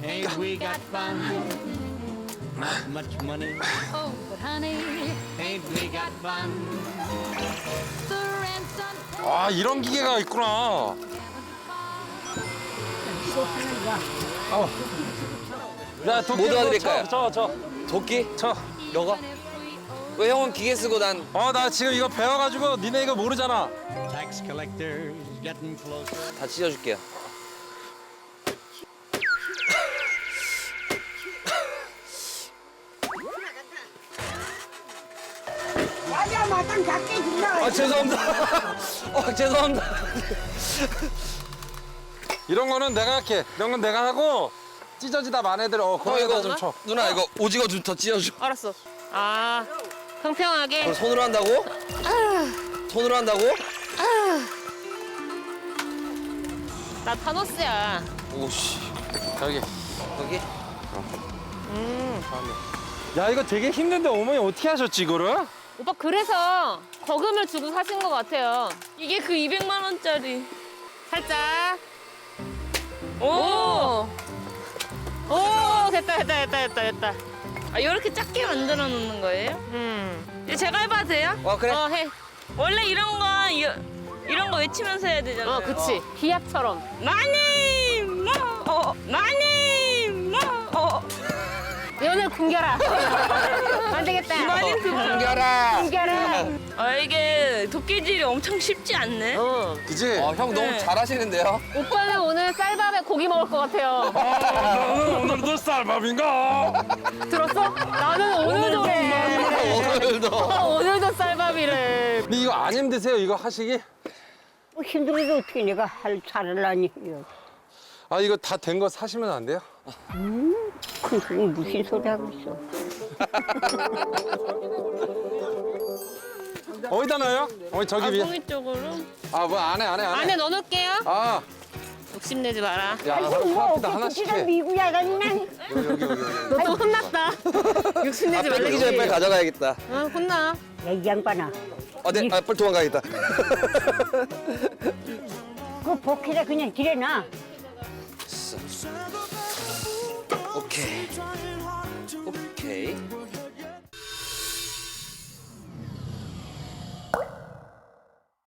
Ain't we got fun? Not much money. Oh, but honey, Ain't we got fun? the rent's on. 아, 이런 기계가 있구나. 야, 도끼 뭐 도와드릴까요? 저. 도끼? 쳐. 너가? 왜 형은 기계 쓰고 난 나 지금 이거 배워가지고 니네 이거 모르잖아. Tax collectors getting closer. 다 찢어줄게요. 맞아, 마땅 작게 준다. 아 죄송합니다. 죄송합니다. 이런 거는 내가 할게. 이런 건 내가 하고 찢어지다 만 애들 형 거기다 이거 좀 쳐. 누나 이거 오징어 좀 더 찢어줘. 알았어. 아, 평평하게. 그걸 손으로 한다고? 손으로 한다고? 나 타노스야. 오씨. 여기. 여기? 야, 이거 되게 힘든데 어머니 어떻게 하셨지 이거를? 오빠 그래서 거금을 주고 사신 것 같아요. 이게 그 200만 원짜리. 살짝. 오! 오! 됐다. 아, 이렇게 작게 만들어 놓는 거예요? 이제 제가 해봐도 돼요? 그래. 해. 원래 이런 거 외치면서 해야 되잖아요. 그치. 기합처럼. 마님, 마님, 연을 굶겨라. 안 되겠다. 마님 그. 숨겨라. 굶겨라. 이게 도끼질이 엄청 쉽지 않네. 그지? 형 너무 네. 잘하시는데요? 오빠는 오늘 쌀밥에 고기 먹을 것 같아요. 나는 오늘도 쌀밥인가? 들었어? 나는 오늘도 해. 오늘도. 오늘도 쌀밥이래. 근데 이거 안 힘드세요 이거 하시기? 힘들어도 어떻게 내가 잘하려니. 아, 이거 다 된 거 사시면 안 돼요? 큰 소리 무슨 소리 하고 있어. 어디다 놔요? 저기 위에. 이 쪽으로. 뭐 안에. 안에 넣어놓을게요. 아, 욕심내지 마라. 야, 하나씩 하나씩 해. 미국 야간이나. 여기. 너 또 혼났다. 욕심내지 말라. 뺏기기 전에 빨리 가져가야겠다. 혼나. 야, 이 양반아. 네. 빨리 도망가야겠다. 그 복에다 그냥 길에놔. 오케이.